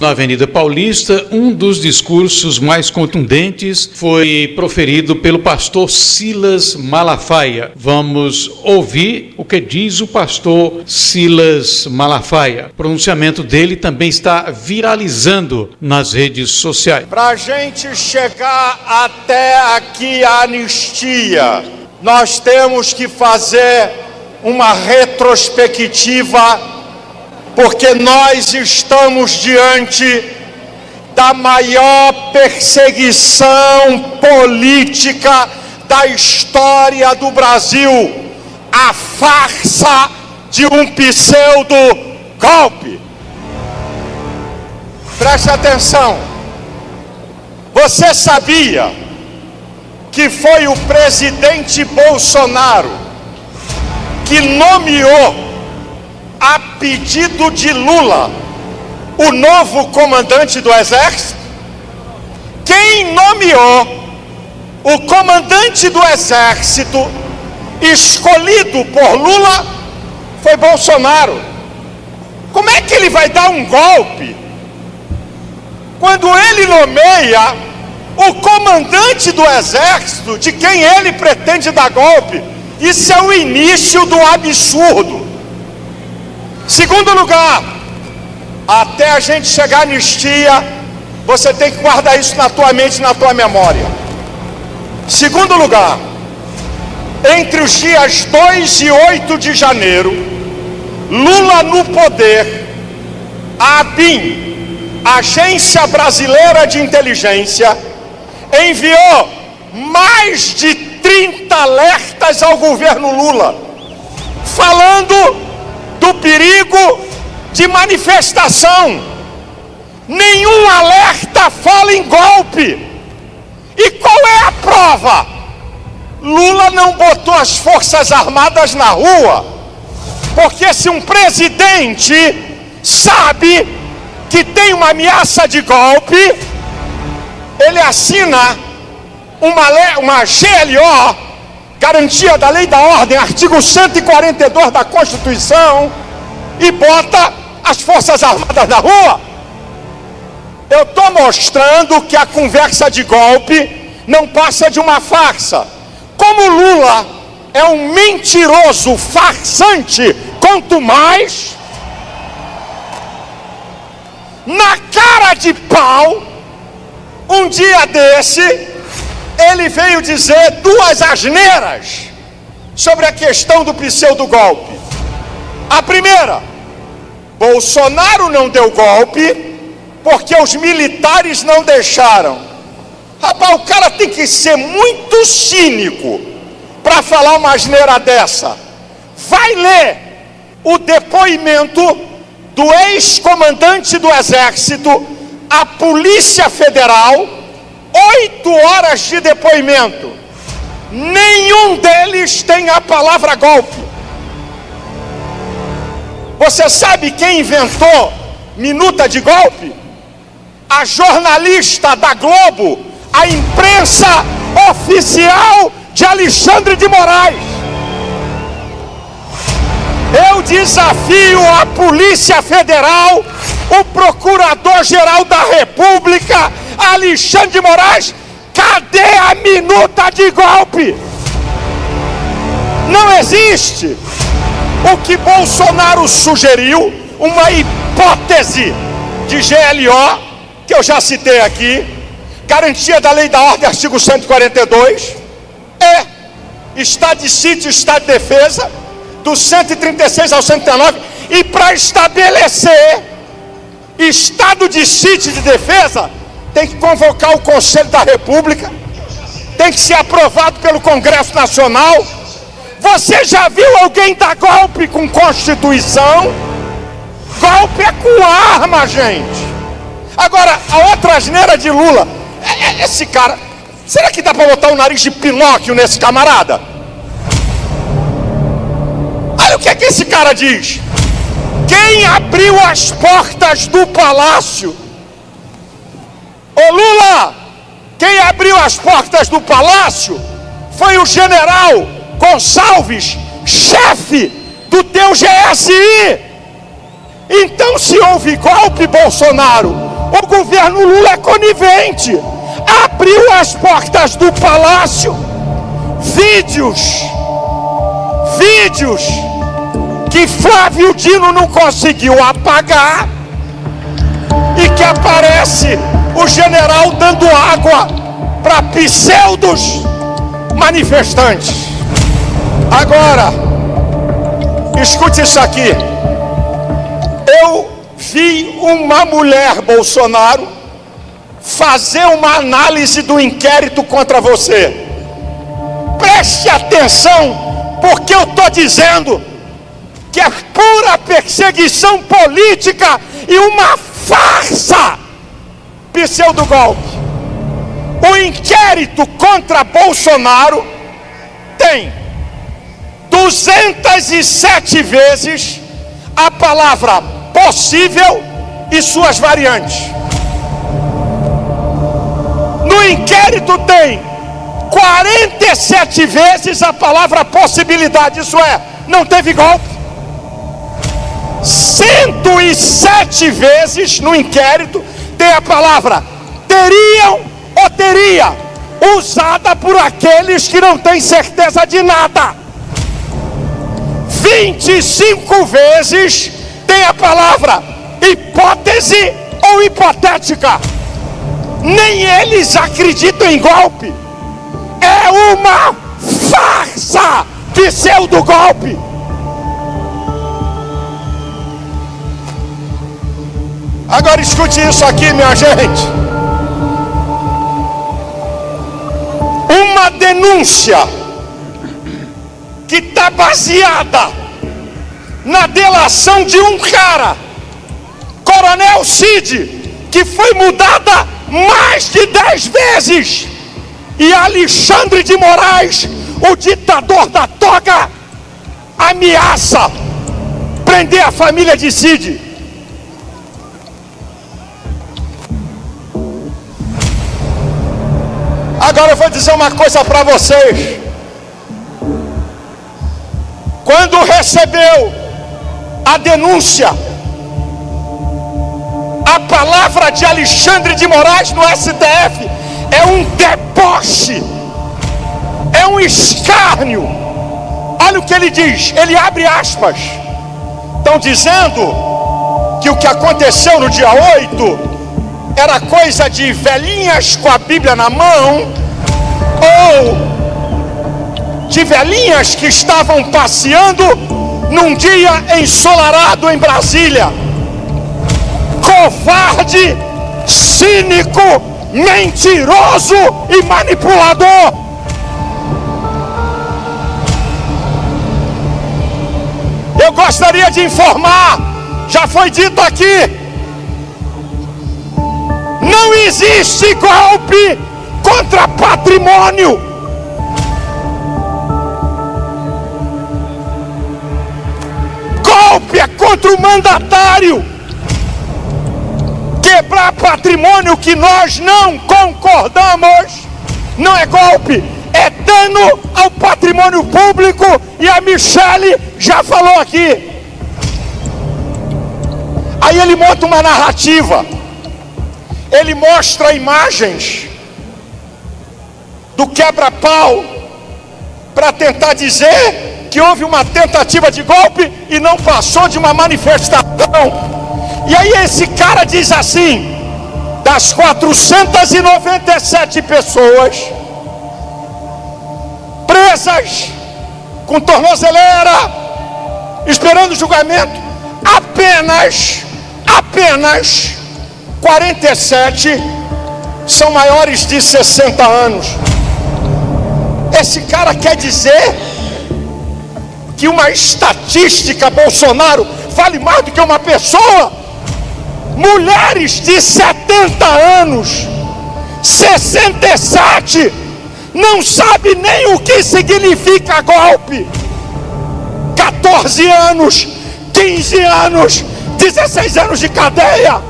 Na Avenida Paulista, um dos discursos mais contundentes foi proferido pelo pastor Silas Malafaia. Vamos ouvir o que diz o pastor Silas Malafaia. O pronunciamento dele também está viralizando nas redes sociais. Para a gente chegar até aqui a anistia, nós temos que fazer uma retrospectiva, porque nós estamos diante da maior perseguição política da história do Brasil, a farsa de um pseudo-golpe. Preste atenção, você sabia que foi o presidente Bolsonaro que nomeou, a pedido de Lula, o novo comandante do Exército? Quem nomeou o comandante do Exército escolhido por Lula foi Bolsonaro. Como é que ele vai dar um golpe quando ele nomeia o comandante do Exército de quem ele pretende dar golpe? Isso é o início do absurdo. Segundo lugar, até a gente chegar à anistia, você tem que guardar isso na tua mente e na tua memória. Segundo lugar, entre os dias 2 e 8 de janeiro, Lula no poder, a ABIN, Agência Brasileira de Inteligência, enviou mais de 30 alertas ao governo Lula, falando do perigo de manifestação. Nenhum alerta fala em golpe. E qual é a prova? Lula não botou as Forças Armadas na rua, porque se um presidente sabe que tem uma ameaça de golpe, ele assina uma GLO, Garantia da Lei e da Ordem, artigo 142 da Constituição, e bota as Forças Armadas na rua. Eu estou mostrando que a conversa de golpe não passa de uma farsa. Como Lula é um mentiroso farsante, quanto mais, na cara de pau, um dia desse, ele veio dizer duas asneiras sobre a questão do pseudo-golpe. A primeira, Bolsonaro não deu golpe porque os militares não deixaram. Rapaz, o cara tem que ser muito cínico para falar uma asneira dessa. Vai ler o depoimento do ex-comandante do Exército à Polícia Federal, 8 horas de depoimento. Nenhum deles tem a palavra golpe. Você sabe quem inventou minuta de golpe? A jornalista da Globo, a imprensa oficial de Alexandre de Moraes. Eu desafio a Polícia Federal, o Procurador-Geral da República, Alexandre de Moraes, cadê a minuta de golpe? Não existe. O que Bolsonaro sugeriu, uma hipótese de GLO, que eu já citei aqui, Garantia da Lei e da Ordem, artigo 142, estado de sítio, estado de defesa, do 136 ao 139, e para estabelecer estado de sítio e de defesa, tem que convocar o Conselho da República, tem que ser aprovado pelo Congresso Nacional. Você já viu alguém dar golpe com Constituição? Golpe é com arma, gente. Agora, a outra asneira de Lula, esse cara, será que dá para botar o nariz de Pinóquio nesse camarada? Olha o que é que esse cara diz. Quem abriu as portas do palácio? Ô Lula, quem abriu as portas do palácio foi o general Gonçalves, chefe do teu GSI. Então, se houve golpe, Bolsonaro, O governo Lula é conivente. Abriu as portas do palácio. Vídeos que Flávio Dino não conseguiu apagar, e que aparece o general dando água para pseudos manifestantes. Agora, escute isso aqui. Eu vi uma mulher, Bolsonaro, fazer uma análise do inquérito contra você. Preste atenção, porque eu estou dizendo que é pura perseguição política e uma farsa pseudo-golpe. O inquérito contra Bolsonaro tem 207 vezes a palavra possível e suas variantes. No inquérito tem 47 vezes a palavra possibilidade, isso é, não teve golpe. 107 vezes no inquérito tem a palavra teriam ou teria, usada por aqueles que não têm certeza de nada. 25 vezes tem a palavra hipótese ou hipotética. Nem eles acreditam em golpe. É uma farsa pseudo-golpe. Agora escute isso aqui, minha gente. Uma denúncia que está baseada na delação de um cara, Coronel Cid, que foi mudada mais de 10 vezes, e Alexandre de Moraes, o ditador da toga, ameaça prender a família de Cid. Agora eu vou dizer uma coisa para vocês. Quando recebeu a denúncia, a palavra de Alexandre de Moraes no STF é um deboche, é um escárnio. Olha o que ele diz, ele abre aspas. Estão dizendo que o que aconteceu no dia 8 era coisa de velhinhas com a Bíblia na mão, ou de velhinhas que estavam passeando num dia ensolarado em Brasília. Covarde, cínico, mentiroso e manipulador. Eu gostaria de informar, já foi dito aqui, não existe golpe contra patrimônio. Golpe é contra o mandatário. Quebrar patrimônio que nós não concordamos não é golpe, é dano ao patrimônio público, e a Michele já falou aqui. Aí ele monta uma narrativa. Ele mostra imagens do quebra-pau para tentar dizer que houve uma tentativa de golpe e não passou de uma manifestação. E aí esse cara diz assim: das 497 pessoas presas com tornozeleira, esperando julgamento, apenas 47 são maiores de 60 anos. Esse cara quer dizer que uma estatística Bolsonaro vale mais do que uma pessoa? Mulheres de 70 anos, 67, não sabe nem o que significa golpe. 14 anos, 15 anos, 16 anos de cadeia.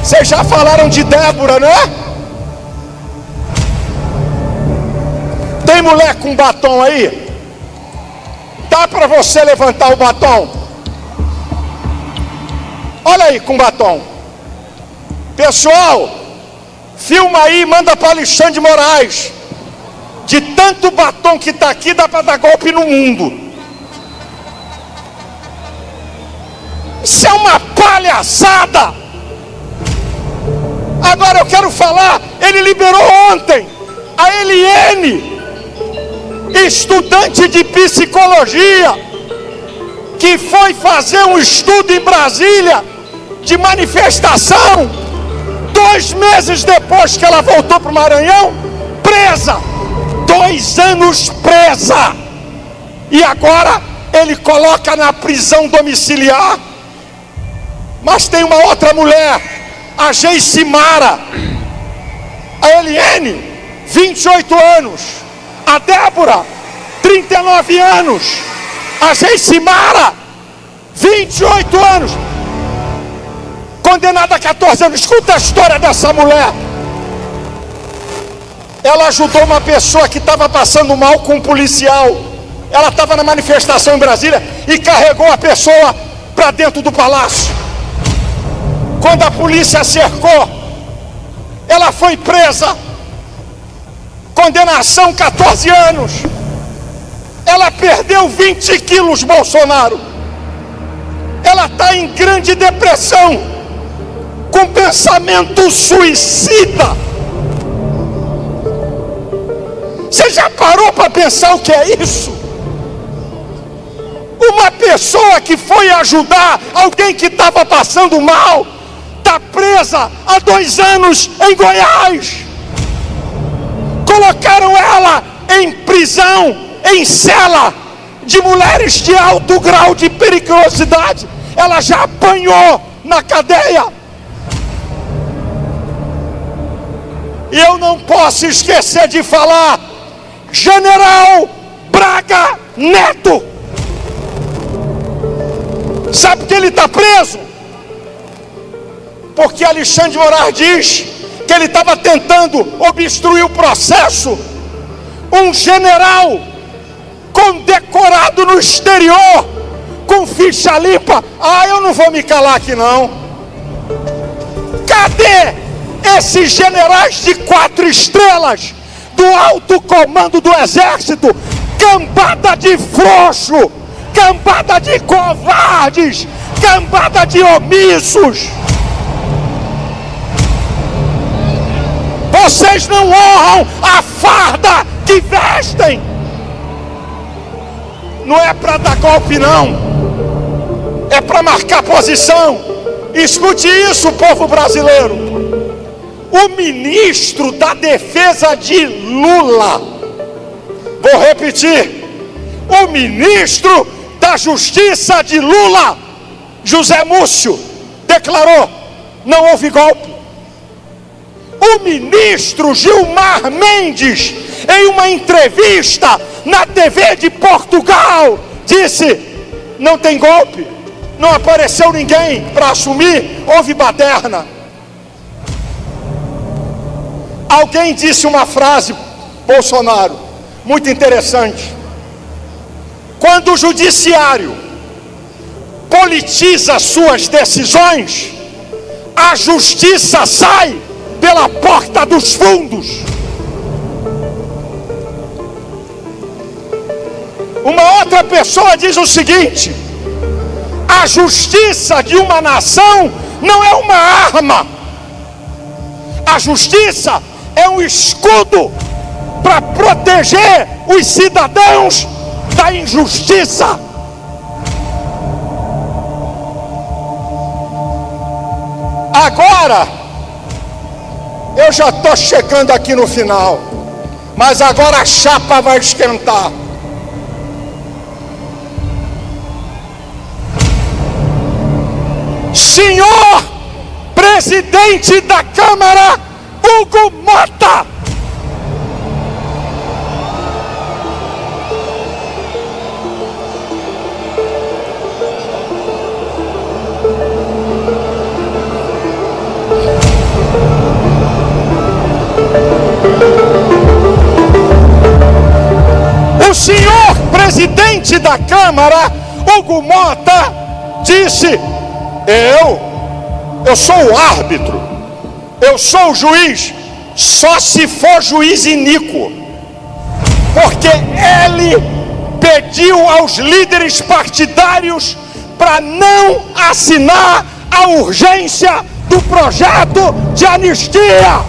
Vocês já falaram de Débora, né? Tem mulher com batom aí? Dá para você levantar o batom? Olha aí com batom. Pessoal, filma aí e manda para Alexandre de Moraes. De tanto batom que está aqui, dá para dar golpe no mundo. Isso é uma palhaçada. Agora eu quero falar, ele liberou ontem a Eliane, estudante de psicologia, que foi fazer um estudo em Brasília de manifestação. 2 meses depois que ela voltou para o Maranhão, presa. 2 anos presa. E agora ele coloca na prisão domiciliar. Mas tem uma outra mulher, a Geicimara, a Eliane, 28 anos, a Débora, 39 anos, a Geicimara, 28 anos, condenada a 14 anos. Escuta a história dessa mulher. Ela ajudou uma pessoa que estava passando mal com um policial. Ela estava na manifestação em Brasília e carregou a pessoa para dentro do palácio. Quando a polícia cercou, ela foi presa. Condenação 14 anos. Ela perdeu 20 quilos, Bolsonaro. Ela está em grande depressão, com pensamento suicida. Você já parou para pensar o que é isso? Uma pessoa que foi ajudar alguém que estava passando mal, está presa há 2 anos em Goiás. Colocaram ela em prisão, em cela de mulheres de alto grau de periculosidade. Ela já apanhou na cadeia. E eu não posso esquecer de falar, General Braga Neto. Sabe por que ele está preso? Porque Alexandre de Moraes diz que ele estava tentando obstruir o processo. Um general condecorado no exterior, com ficha limpa. Eu não vou me calar aqui não. Cadê esses generais de 4 estrelas do alto comando do exército? Cambada de frouxo, cambada de covardes, cambada de omissos. Vocês não honram a farda que vestem. Não é para dar golpe não, é para marcar posição. Escute isso, povo brasileiro. O ministro da defesa de Lula, vou repetir, o ministro da justiça de Lula, José Múcio, declarou: não houve golpe. O ministro Gilmar Mendes, em uma entrevista na TV de Portugal, disse: não tem golpe, não apareceu ninguém para assumir, houve baderna. Alguém disse uma frase, Bolsonaro, muito interessante: quando o judiciário politiza suas decisões, a justiça sai pela porta dos fundos. Uma outra pessoa diz o seguinte: a justiça de uma nação não é uma arma. A justiça é um escudo para proteger os cidadãos da injustiça. Agora, eu já estou chegando aqui no final, mas agora a chapa vai esquentar. Senhor presidente da Câmara, Hugo Mota, o senhor presidente da Câmara, Hugo Mota, disse: eu eu sou o árbitro, eu sou o juiz, só se for juiz iníquo, porque ele pediu aos líderes partidários para não assinar a urgência do projeto de anistia.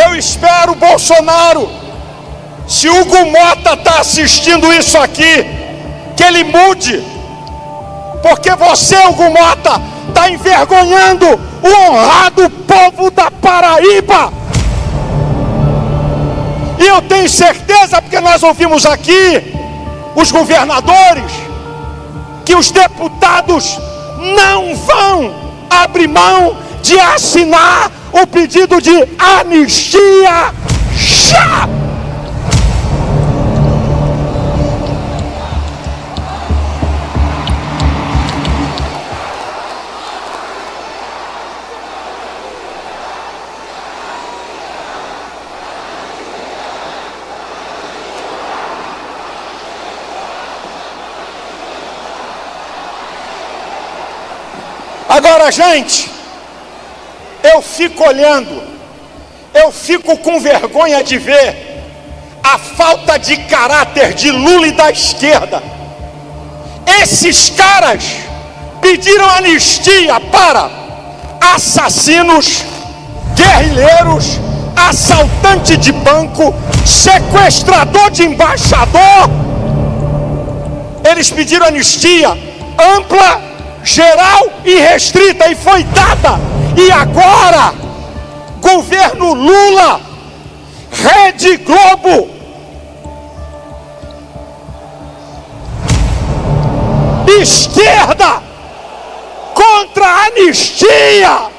Eu espero, Bolsonaro, se Hugo Mota está assistindo isso aqui, que ele mude, porque você, Hugo Mota, está envergonhando o honrado povo da Paraíba. E eu tenho certeza, porque nós ouvimos aqui os governadores, que os deputados não vão abrir mão de assinar o pedido de anistia já! Agora, gente, eu fico olhando, eu fico com vergonha de ver a falta de caráter de Lula e da esquerda. Esses caras pediram anistia para assassinos, guerrilheiros, assaltante de banco, sequestrador de embaixador. Eles pediram anistia ampla, geral e restrita, e foi dada. E agora, governo Lula, Rede Globo, esquerda contra a anistia.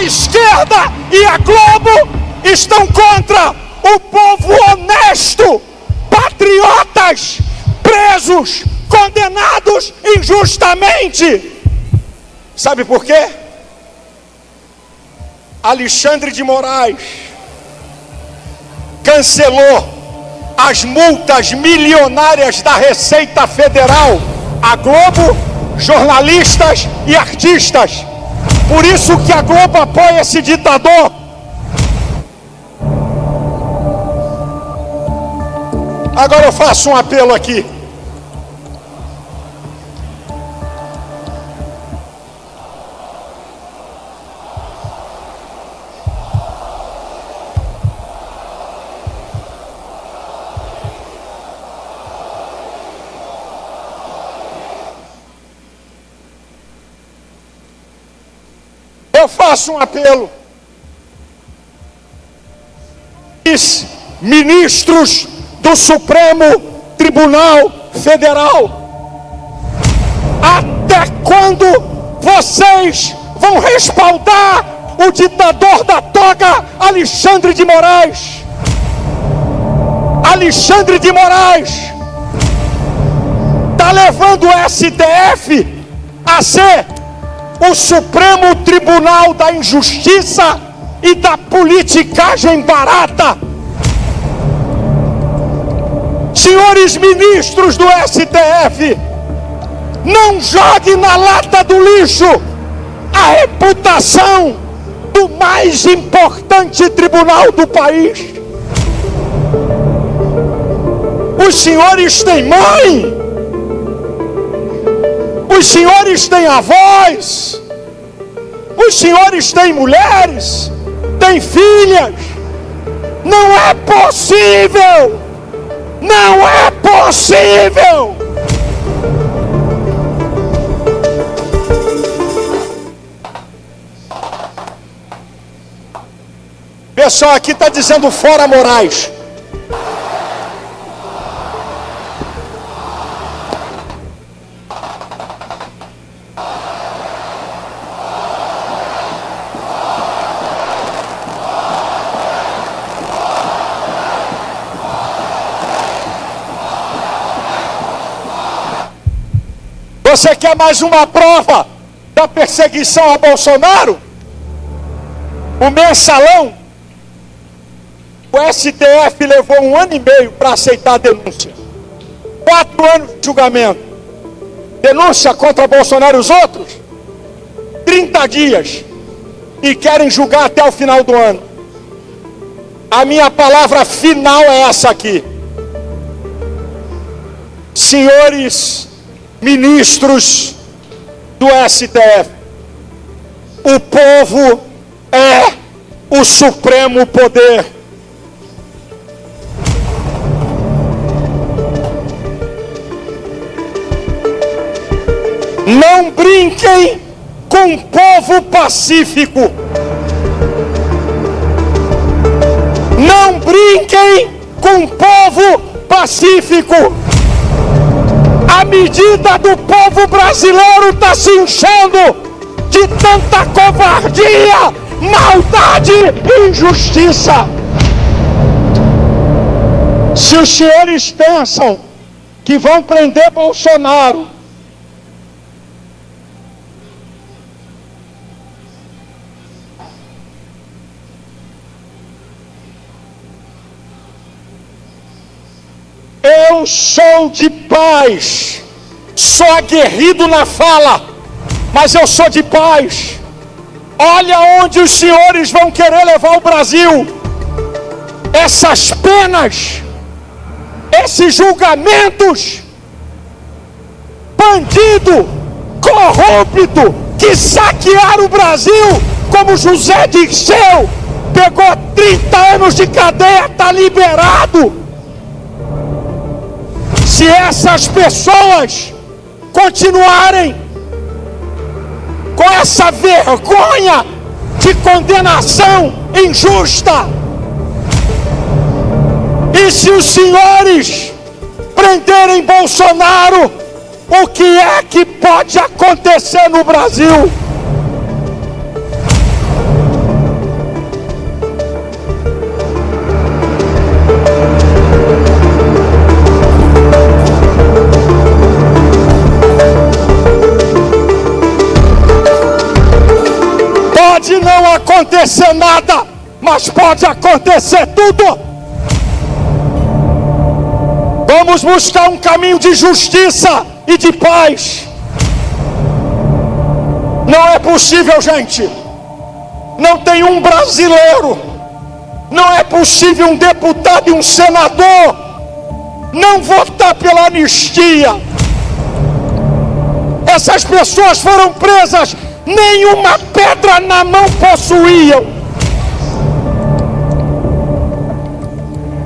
Esquerda e a Globo estão contra o povo honesto, patriotas, presos, condenados injustamente. Sabe por quê? Alexandre de Moraes cancelou as multas milionárias da Receita Federal a Globo, jornalistas e artistas. Por isso que a Globo apoia esse ditador. Agora eu faço um apelo aqui. Eu faço um apelo. Ministros do Supremo Tribunal Federal, até quando vocês vão respaldar o ditador da toga, Alexandre de Moraes? Alexandre de Moraes está levando o STF a ser o Supremo Tribunal da Injustiça e da politicagem barata. Senhores ministros do STF, não jogue na lata do lixo a reputação do mais importante tribunal do país. Os senhores têm mãe, os senhores têm avós, os senhores têm mulheres, têm filhas. Não é possível! Não é possível! Pessoal aqui está dizendo fora Moraes. Você quer mais uma prova da perseguição a Bolsonaro? O mensalão. O STF levou 1 ano e meio para aceitar a denúncia. 4 anos de julgamento. Denúncia contra Bolsonaro e os outros? 30 dias. E querem julgar até o final do ano. A minha palavra final é essa aqui. Senhores ministros do STF, o povo é o supremo poder. Não brinquem com o povo pacífico. Não brinquem com o povo pacífico. A medida do povo brasileiro está se enchendo de tanta covardia, maldade e injustiça. Se os senhores pensam que vão prender Bolsonaro, eu sou de paz, sou aguerrido na fala, mas eu sou de paz. Olha onde os senhores vão querer levar o Brasil. Essas penas, esses julgamentos, bandido, corrupto, que saquearam o Brasil, como José Dirceu, pegou 30 anos de cadeia, está liberado. Se essas pessoas continuarem com essa vergonha de condenação injusta, e se os senhores prenderem Bolsonaro, o que é que pode acontecer no Brasil? Pode não acontecer nada, mas pode acontecer tudo. Vamos buscar um caminho de justiça e de paz. Não é possível, gente. Não tem um brasileiro, não é possível um deputado e um senador não votar pela anistia. Essas pessoas foram presas, nenhuma pedra na mão possuíam.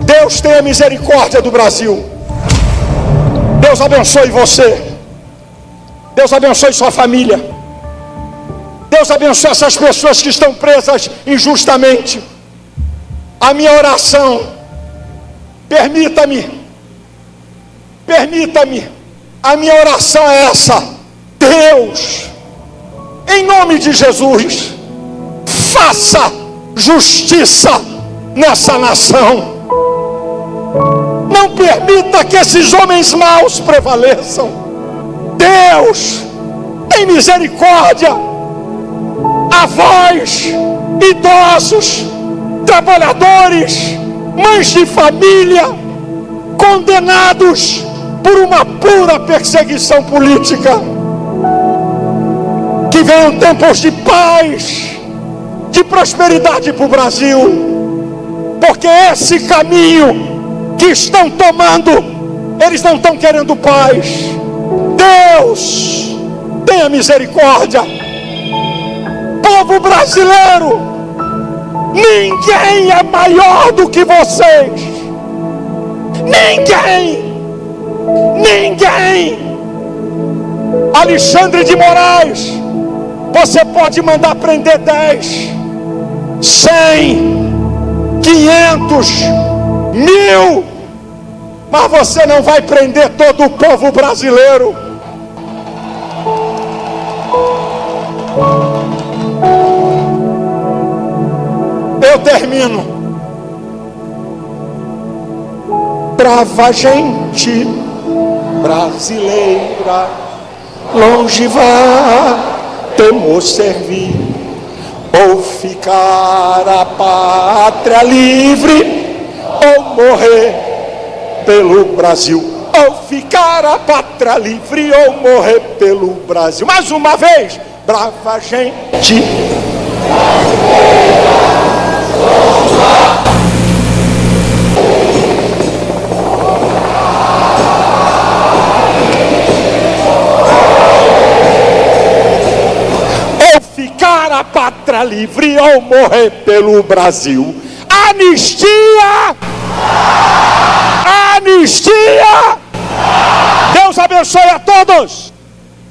Deus tenha misericórdia do Brasil. Deus abençoe você. Deus abençoe sua família. Deus abençoe essas pessoas que estão presas injustamente. A minha oração, permita-me, a minha oração é essa: Deus, em nome de Jesus, faça justiça nessa nação. Não permita que esses homens maus prevaleçam. Deus, tem misericórdia. Avós, idosos, trabalhadores, mães de família, condenados por uma pura perseguição política. Que venham tempos de paz, de prosperidade para o Brasil, porque esse caminho que estão tomando, eles não estão querendo paz. Deus, tenha misericórdia. Povo brasileiro, ninguém é maior do que vocês. Ninguém. Alexandre de Moraes, você pode mandar prender 10, 100, 500, 1000, mas você não vai prender todo o povo brasileiro. Eu termino. Brava gente brasileira, longe vá, temos servir, ou ficar a pátria livre, ou morrer pelo Brasil. Ou ficar a pátria livre, ou morrer pelo Brasil. Mais uma vez, brava gente. Ou ficar a pátria livre, ou morrer pelo Brasil. Anistia! Anistia! Deus abençoe a todos!